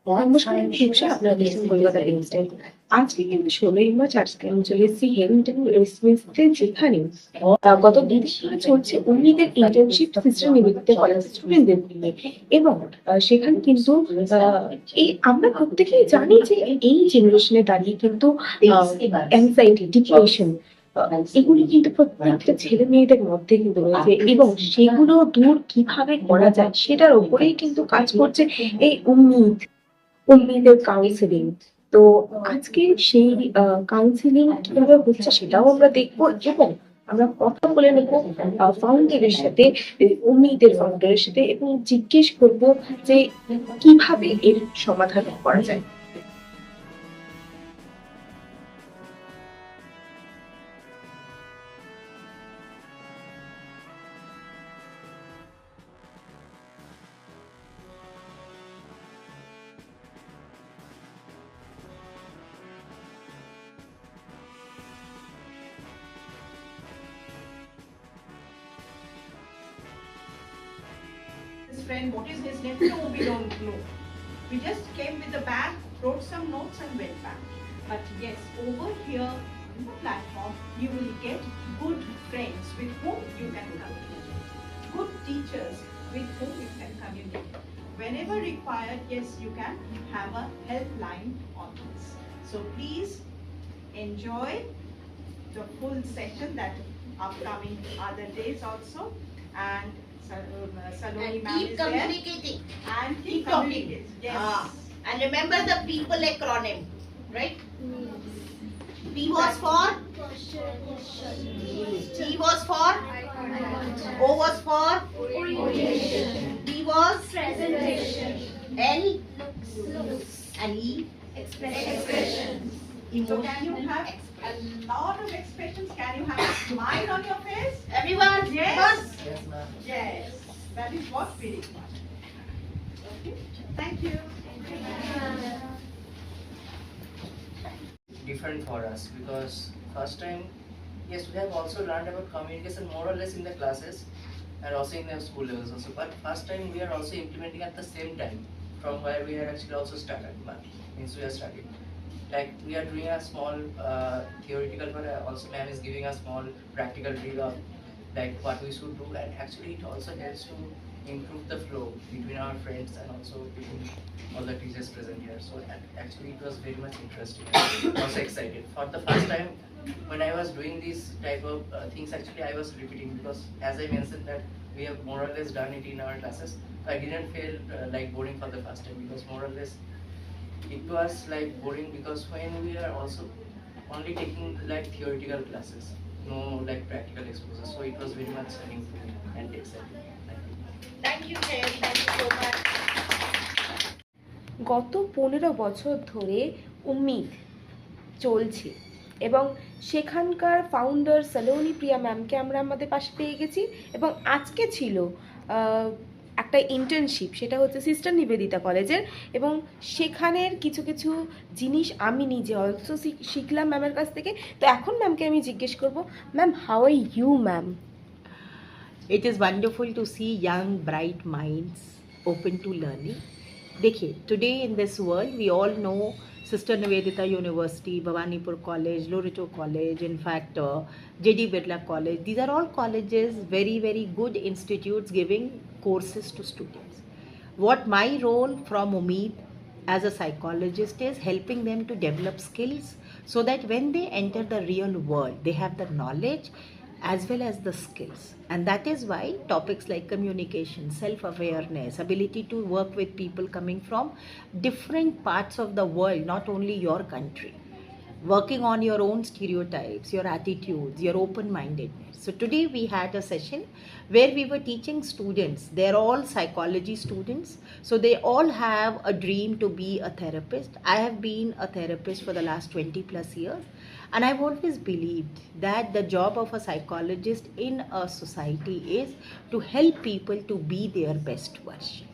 নমস্কার, আমি শিবসা, আপনারা দেখছেন কলকাতা টেক্সটাইল। আজকে কিন্তু 16ই মার্চ আজকে আমি চলে এসেছি হেরিংটন রেসিডেন্সিতে, যেখানে গত 2 দিন ধরে চলছে উর্মিদের ইন্টার্নশিপ সিস্টেম নিবেদিত কলেজের স্টুডেন্টদের নিয়ে। এবং সেখানে কিন্তু এই আমরা প্রত্যেকেই জানি যে এই জেনারেশনে দাঁড়িয়ে কিন্তু অ্যাংজাইটি, ডিপ্রেশন, এগুলি কিন্তু প্রত্যেকটা ছেলে মেয়েদের মধ্যে কিন্তু রয়েছে, এবং সেগুলো দূর কিভাবে করা যায় সেটার উপরেই কিন্তু কাজ করছে এই উম্মিদের কাউন্সিলিং। তো আজকে সেই কাউন্সিলিং কিভাবে হচ্ছে সেটাও আমরা দেখবো, এবং আমরা কথা বলে নেব ফাউন্ডারের সাথে, উম্মিদের ফাউন্ডারের সাথে, এবং জিজ্ঞেস করব যে কিভাবে এর সমাধান করা যায়। His friend, what is his name? No, we don't know. We just came with the bag, wrote some notes and went back. But yes, over here on the platform, you will get good friends with whom you can communicate. Good teachers with whom you can communicate. Whenever required, yes, you can have a helpline on this. So please enjoy the full session that upcoming other days also. And Saloni ma'am keep is communicating there. And keep talking. communicating. Yes. And remember the people acronym, right? P was for T was for O was for D was Presentation. L and E Expression. So can you have a lot of expressions? Can you have a smile on your face? everyone. Yes. Yes, ma'am. Yes. That is what we require. Okay. Thank you. Different for us because first time, yes, we have also learned about communication more or less in the classes and also in the school levels also. But first time we are also implementing at the same time from where we have actually also started. Means we are starting. Like we are doing a small theoretical, but also ma'am is giving a small practical drill of like what we should do, and actually it also helps to improve the flow between our friends and also between all the teachers present here. So actually it was very much interesting. Also excited. For the first time when I was doing this type of things, actually I was repeating because as I mentioned that we have more or less done it in our classes. I didn't feel like boring for the first time because more or less it was like boring because when we are also only taking like theoretical classes, no like practical exposure. So it was very much meaningful and exciting. Thank you, Terry. Thank you so much. গত 15 বছর ধরে উম্মিদ চলছে, এবং সেখানকার founder Saloni প্রিয়া ম্যামকে আমরা আমাদের পাশে পেয়ে গেছি। এবং আজকে ছিল একটা ইন্টার্নশিপ, সেটা হচ্ছে সিস্টার নিবেদিতা কলেজের, এবং সেখানের কিছু কিছু জিনিস আমি নিজে অলসো শিখলাম ম্যামের কাছ থেকে। তো এখন ম্যামকে আমি জিজ্ঞেস করব, ma'am, how are you ma'am? It is wonderful to see young, bright minds open to learning. देखिए, today in this world, we all know Sister Nivedita University, Bhawanipur College, Loreto College, in fact, J.D. Birla College. These are all colleges, very, very good institutes giving courses to students. What my role from Umeed as a psychologist is helping them to develop skills so that when they enter the real world, they have the knowledge as well as the skills. And that is why topics like communication, self-awareness, ability to work with people coming from different parts of the world, not only your country, working on your own stereotypes, your attitudes, your open-mindedness. So today we had a session where we were teaching students. They're all psychology students, so they all have a dream to be a therapist. I have been a therapist for the last 20 plus years, and I've always believed that the job of a psychologist in a society is to help people to be their best version.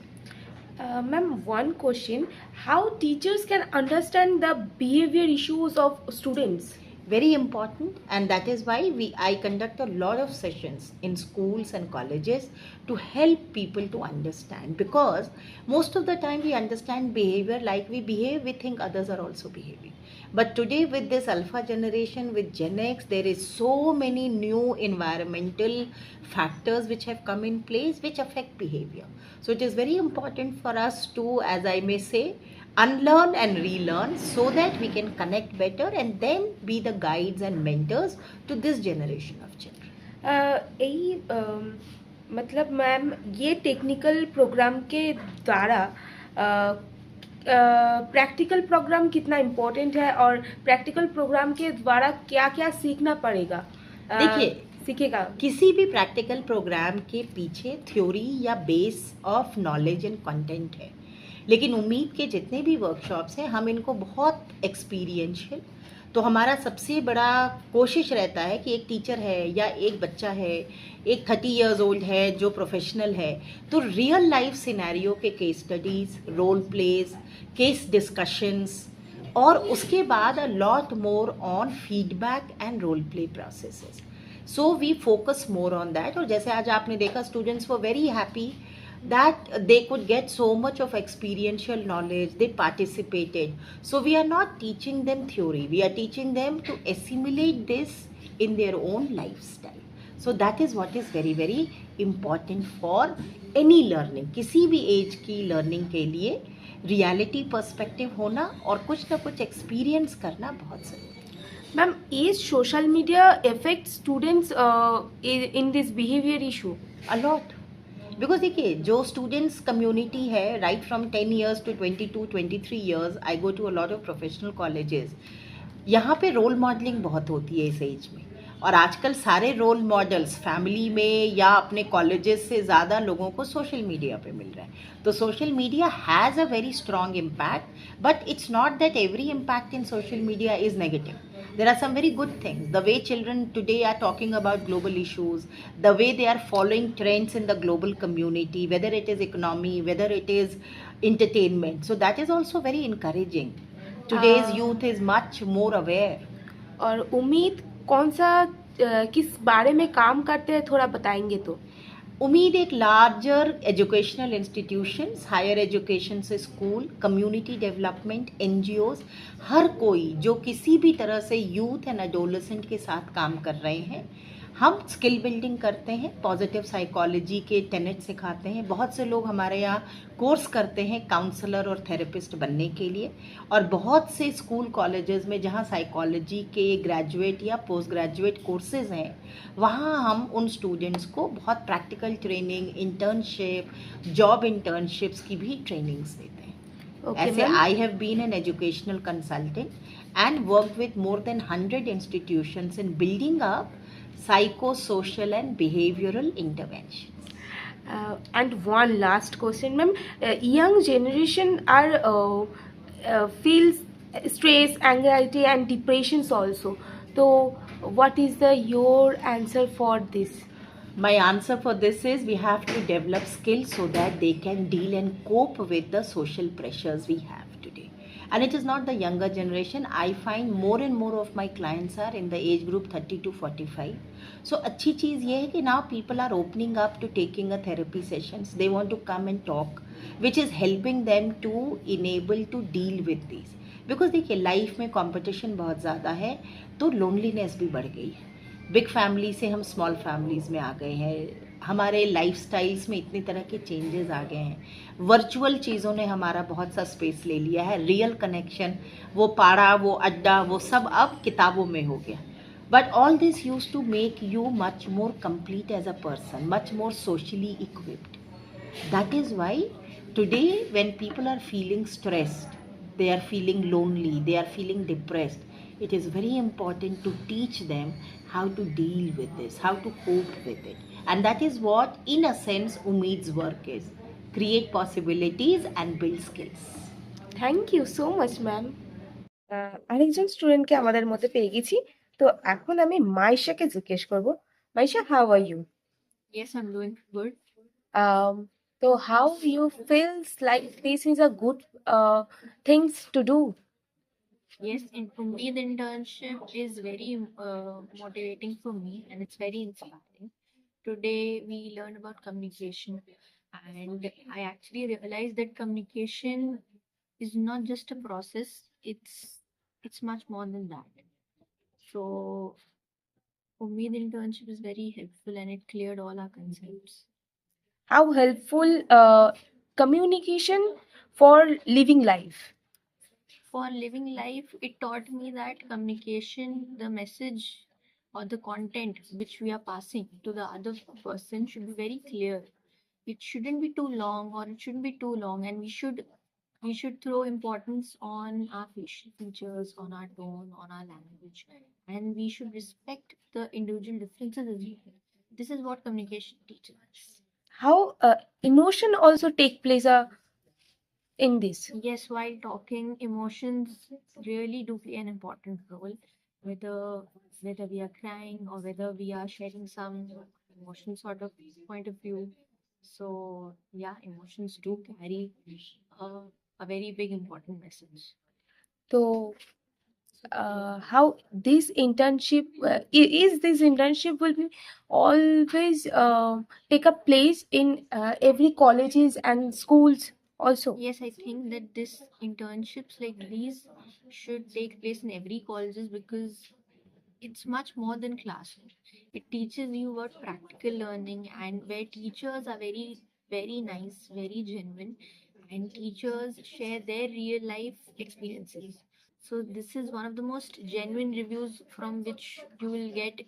Ma'am, one question: how teachers can understand the behavior issues of students? very important, and that is why I conduct a lot of sessions in schools and colleges to help people to understand, because most of the time we understand behavior like we behave, we think others are also behaving. But today with this alpha generation, with Gen X, there is so many new environmental factors which have come in place which affect behavior. So it is very important for us to, as I may say, unlearn and relearn so that we can connect better and then be the guides and mentors to this generation of children. এই मतलब ma'am ये technical program के द्वारा practical programme कितना important है और practical programme के द्वारा क्या क्या सीखना पड़ेगा? देखिए, सीखेगा किसी भी प्रैक्टिकल प्रोग्राम के पीछे थ्योरी या base of knowledge and content है, लेकिन उम्मीद के जितने भी वर्कशॉप्स हैं हम इनको बहुत एक्सपीरियंशियल, तो हमारा सबसे बड़ा कोशिश रहता है कि एक टीचर है या एक बच्चा है, एक 30 इयर्स ओल्ड है जो प्रोफेशनल है, तो रियल लाइफ सिनेरियो के case studies, role plays, case discussions, और उसके बाद a lot more on feedback and role play processes. So we focus more on that. और जैसे आज आपने देखा, students were very happy that they could get so much of experiential knowledge, they participated. So we are not teaching them theory, we are teaching them to assimilate this in their own lifestyle. So that is what is very very important for any learning. किसी भी as की learning के लिए reality perspective होना और कुछ ना कुछ एक्सपीरियंस करना बहुत ज़रूरी है. Ma'am, is social media affect students in this behavior issue? A lot. Because देखिए, जो स्टूडेंट्स कम्युनिटी है right from 10 years to 22, 23 years, I go to a lot of professional colleges. यहाँ पे रोल मॉडलिंग बहुत होती है इस एज में, और आजकल सारे रोल मॉडल्स फैमिली में या अपने कॉलेजेस से ज़्यादा लोगों को सोशल मीडिया पे मिल रहा है. तो social media has a very strong impact, but it's not that every impact in social media is negative. There are some very good things. The way children today are talking about global issues, the way they are following trends in the global community, whether it is economy, whether it is entertainment. So that is also very encouraging. Today's youth is much more aware. और उम्मीद कौन सा किस बारे में काम करते हैं, थोड़ा बताएंगे तो? उम्मीद एक larger educational institutions, higher education से स्कूल, कम्युनिटी डेवलपमेंट, एनजीओज, हर कोई जो किसी भी तरह से यूथ एंड एडोलेसेंट के साथ काम कर रहे हैं. हम स्किल बिल्डिंग करते हैं, पॉजिटिव साइकोलॉजी के टेनेट सिखाते हैं. बहुत से लोग हमारे यहाँ कोर्स करते हैं काउंसलर और थेरेपिस्ट बनने के लिए, और बहुत से स्कूल कॉलेजेस में जहाँ साइकोलॉजी के ग्रेजुएट या पोस्ट ग्रेजुएट कोर्सेज हैं, वहाँ हम उन स्टूडेंट्स को बहुत practical training, internship, job internships की भी ट्रेनिंग्स देते हैं. ऐसे I have been an educational consultant and worked with more than 100 institutions in building up psychosocial and behavioral interventions. And one last question, ma'am. Young generation are feels stress, anxiety, and depressions also. So, what is your answer for this? My answer for this is we have to develop skills so that they can deal and cope with the social pressures we have today. And it is not the younger generation. I find more and more of my clients are in the age group 30 to 45. So अच्छी चीज़ ये है कि now people are opening up to taking a therapy sessions. They want to come and talk, which is helping them to enable to deal with these. Because देखिए, life में competition बहुत ज़्यादा है, तो लोनलीनेस भी बढ़ गई है. बिग फैमिली से हम स्मॉल फैमिलीज़ में आ गए हैं. हमारे लाइफस्टाइल्स में इतनी तरह के चेंजेस आ गए हैं. वर्चुअल चीज़ों ने हमारा बहुत सा स्पेस ले लिया है. रियल कनेक्शन, वो पाड़ा, वो अड्डा, वो सब अब किताबों में हो गया. But all this use to make you much more complete as a person, much more socially equipped. That is why today when people are feeling stressed, they are feeling lonely, they are feeling depressed, it is very important to teach them how to deal with this, how to cope with it. And that is what, in a sense, Umeed's work is. Create possibilities and build skills. Thank you so much ma'am. আরেকজন স্টুডেন্টকে আমাদের মধ্যে পেয়ে গেছি, তো এখন আমি মাইশাকে জিজ্ঞেস করব. Maisha, how are you? Yes, I'm doing good. So how you feels like this is a good things to do? Yes, and for me, the internship is very motivating for me and it's very inspiring. Today, we learned about communication, and I actually realized that communication is not just a process, it's much more than that. So, for me, the internship is very helpful and it cleared all our concepts. How helpful communication for living life? For living life, it taught me that communication, the message or the content which we are passing to the other person should be very clear. It shouldn't be too long or it shouldn't be too long, and we should throw importance on our facial features, on our tone, on our language, and we should respect the individual differences as well. This is what communication teaches us. How emotion also take place in this? Yes, while talking, emotions really do play an important role. Whether whether we are crying or whether we are sharing some emotional sort of point of view. So yeah, emotions do carry a, a very big important message. So how this internship is this internship will be always take a place in every colleges and schools also? Yes, I think that this internships like these should take place in every colleges because it's much more than classroom. It teaches you about practical learning and where teachers are very, very nice, very genuine, and teachers share their real life experiences. So this is one of the most genuine reviews from which you will get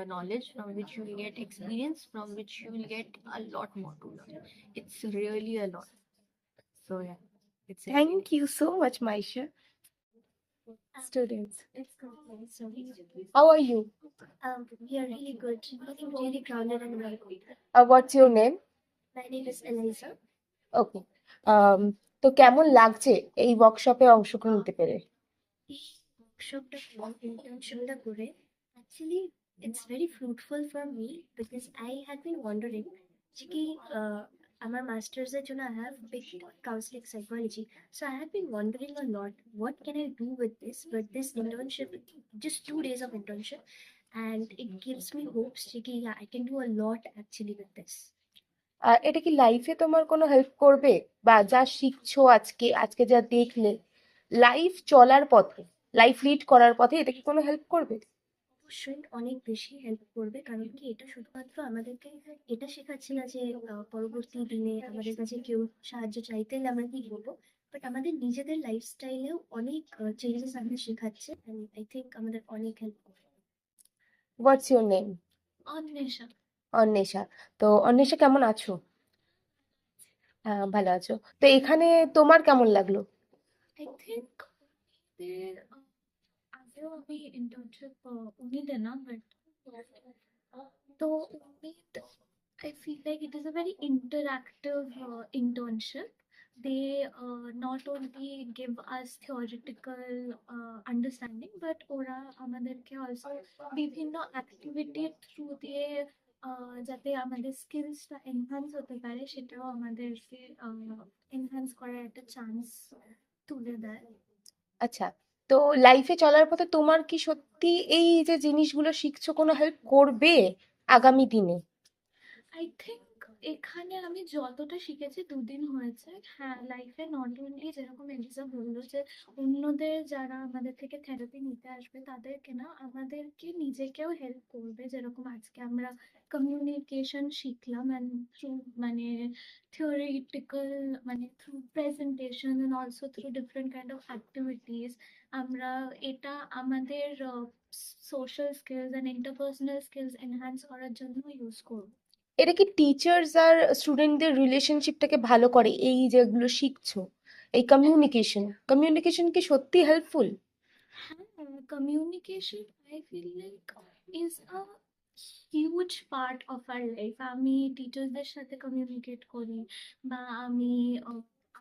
knowledge, from which you will get experience, from which you will get a lot more to learn. It's really a lot. So yeah, it's Thank you so much, Maisha. Students, It's good. So, how are you? we are really good. Feeling really grounded and well. What's your name? My name is Eliza. ওকে তো কেমন লাগছে এই ওয়ার্কশপে অংশগ্রহণ নিতে পেরে? এই workshopটা internshipটা করে actually it's very fruitful for me because I had been wondering যে কি আমার masters এর জন্য I have picked counseling psychology, so I had been wondering a lot what can I do with this, but this internship, just 2 days of internship, and it gives me hopes যে কি yeah, I can do a lot actually with this. এটা কি লাইফে তোমার কোনো help করবে, বা যা শিখছো আজকে আজকে যা দেখলে লাইফ চলার পথে, লাইফ লিড করার পথে এটা কি কোনো হেল্প করবে? অবশ্যই অনেক বেশি হেল্প করবে, কারণ কি এটা শুধুমাত্র আমাদেরকে এটা শেখাচ্ছে না যে পরবর্তী দিনে আমাদের কাছে কেউ সাহায্য চাইতে হলে আমরা কি করবো, বাট আমাদের নিজেদের লাইফস্টাইলেও অনেক চেঞ্জেস আমাদের শেখাচ্ছে, অ্যান্ড আই থিঙ্ক আমাদের অনেক হেল্প করবে। What's your name? Anwesha. Anwesha. তো অন্বেষা কেমন আছো? ভালো আছো? তো এখানে তোমার কেমন লাগলো? I think আগেও আমি internship উনিদে না, but তো উনিদ I feel like it is a very interactive internship. They not only give us theoretical understanding, but ওরা আমাদেরকে also বিভিন্ন activity through দিয়ে যাতে আমাদের স্কিলসটা এনহান্স হতে পারে সেটাও আমাদেরকে এনহান্স করার একটা চান্স তুলে দেয়। আচ্ছা, তো লাইফে চলার পথে তোমার কি সত্যি এই যে জিনিসগুলো শিখছো কোনো হেল্প করবে আগামী দিনে? আই থিঙ্ক এখানে আমি যতটা শিখেছি 2 দিন হয়েছে, হ্যাঁ লাইফে নট অনলি যেরকম এলিজা বললো যে অন্যদের যারা আমাদের থেকে থেরাপি নিতে আসবে তাদেরকে না, আমাদেরকে নিজেকেও হেল্প করবে। যেরকম আজকে আমরা কমিউনিকেশন শিখলাম অ্যান্ড থ্রু মানে থিওরিটিক্যাল মানে through presentation and also through different kind of activities আমরা এটা আমাদের social skills and interpersonal skills enhance করার জন্য ইউজ করবো। এটা কি টিচার্স আর স্টুডেন্টদের রিলেশনশিপটাকে ভালো করে, এই যেগুলো শিখছো এই কমিউনিকেশন কি সত্যি helpful? Communication, I feel like, is a huge part of our life. আমি টিচারদের সাথে কমিউনিকেট করি, বা আমি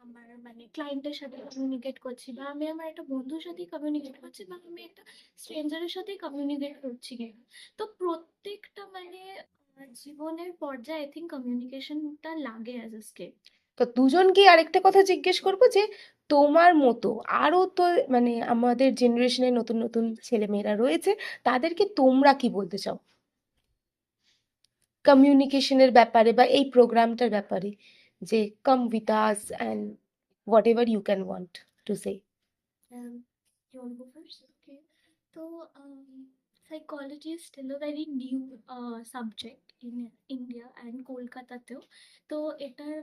আমার মানে ক্লায়েন্টের সাথে কমিউনিকেট করছি, বা আমি আমার একটা বন্ধুর সাথে কমিউনিকেট করছি, বা আমি একটা স্ট্রেঞ্জারের সাথে কমিউনিকেট করছি। তো প্রত্যেকটা মানে জীবনের পর্যায়ে আই থিঙ্ক কমিউনিকেশনটা লাগে অ্যাজ এ স্কিল। তো দুজনকে আরেকটা কথা জিজ্ঞেস করবো যে তোমার মতো আরো তো মানে আমাদের জেনারেশনের নতুন নতুন ছেলেমেয়েরা রয়েছে, তাদেরকে তোমরা কি বলতে চাও কমিউনিকেশনের ব্যাপারে বা এই প্রোগ্রামটার ব্যাপারে, যে come with us and whatever you can want to say? You want to go first? Okay. So, psychology is still a very new subject in India and কলকাতাতেও। তো এটার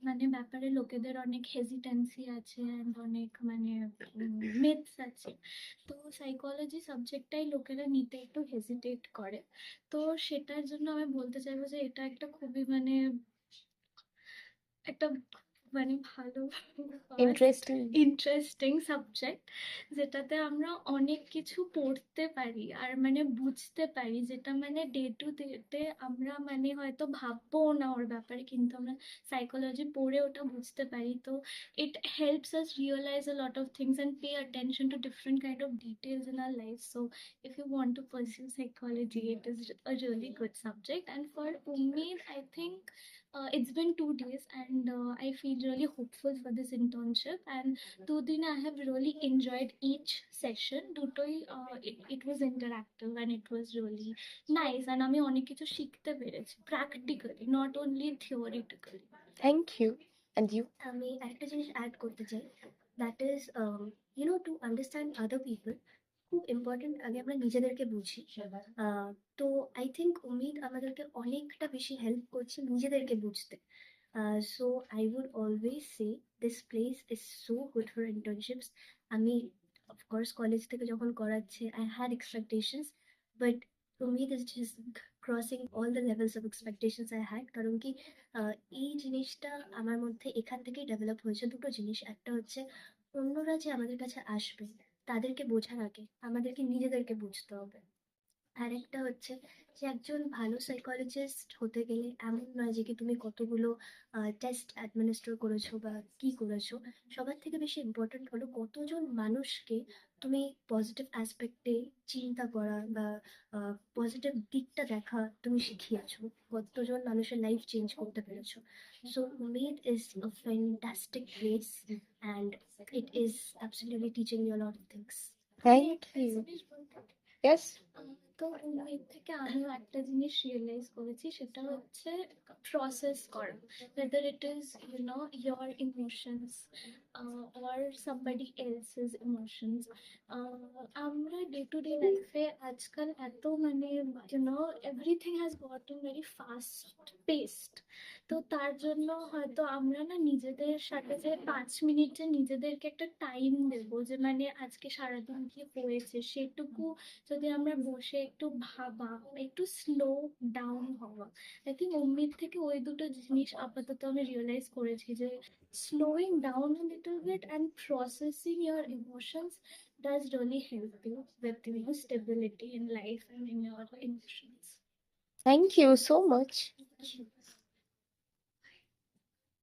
মানে ব্যাপারে লোকেদের অনেক হেজিটেন্সি আছে অ্যান্ড অনেক মানে মিথস আছে। তো সাইকোলজি সাবজেক্টটাই লোকেরা নিতে একটু হেজিটেট করে। তো সেটার জন্য আমি বলতে চাইবো যে এটা একটা খুবই মানে একটা মানে ভালো ইন্টারেস্টিং। ইন্টারেস্টিং সাবজেক্ট, যেটাতে আমরা অনেক কিছু পড়তে পারি আর মানে বুঝতে পারি, যেটা মানে ডে টু ডে আমরা মানে হয়তো ভাববো না ওর ব্যাপারে, কিন্তু আমরা সাইকোলজি পড়ে ওটা বুঝতে পারি। তো it helps us realize a lot of things and pay attention to different kind of details in our lives. So if you want to pursue psychology, it is a really good subject. And for Ummeed, I think it's been 2 days and I feel really hopeful for this internship. And 2 দিন I have really enjoyed each session. দুটোই it was interactive and it was really nice. And আমি অনেক কিছু শিখতে পেরেছি practically, not only theoretically. Thank you. And you? আমি একটা জিনিস অ্যাড করতে চাই, that is to understand other people খুব ইম্পর্টেন্ট আগে আমরা নিজেদেরকে বুঝি। তো আই থিঙ্ক উমিদ আমাদেরকে অনেকটা বেশি হেল্প করছে নিজেদেরকে বুঝতে। So I would always say this place is so good for internships. আমি অফকোর্স কলেজ থেকে যখন করাচ্ছে I had expectations, but Umeed is just crossing all the levels of expectations I had. কারণ কি এই জিনিসটা আমার মধ্যে এখান থেকেই ডেভেলপ হয়েছে। দুটো জিনিস, একটা হচ্ছে অন্যরা যে আমাদের কাছে আসবে তাদেরকে বোঝার আগে আমাদেরকে নিজেদেরকে বুঝতে হবে। আরেকটা হচ্ছে যে একজন ভালো সাইকোলজিস্ট হতে গেলে এমন নয় যে কি তুমি কতগুলো টেস্ট অ্যাডমিনিস্ট্রেট করেছো বা কি করেছো, সবার থেকে বেশি ইম্পর্টেন্ট হলো কতজন মানুষকে তুমি পজিটিভ অ্যাসপেক্টে চিন্তা করা বা পজিটিভ দিকটা দেখা তুমি শিখিয়েছো, কতজন মানুষের লাইফ চেঞ্জ করতে পেরেছো। So Umeed is a fantastic place and it is absolutely teaching you lot of things. Thank you. Yes. তো এর থেকে আমিও একটা জিনিস রিয়েলাইজ করেছি, সেটা হচ্ছে প্রসেস করা, whether it is your emotions or somebody else's emotions. আমরা ডে টু ডে লাইফে আজকাল এত মানে everything has gotten very fast paced. তো তার জন্য হয়তো আমরা না নিজেদের সাথে যে 5 মিনিটে নিজেদেরকে একটা টাইম দেবো, যে মানে আজকে সারাদিন কি হয়েছে সেটুকু যদি আমরা বসে একটু ভাবা, একটু স্লো ডাউন হওয়া। আই থিঙ্ক উম্মিদ থেকে ওই দুটো জিনিস আপাতত আমি রিয়েলাইজ করেছি, যে slowing down a little bit and processing your emotions does really help you with stability in life and in your emotions. Thank you so much.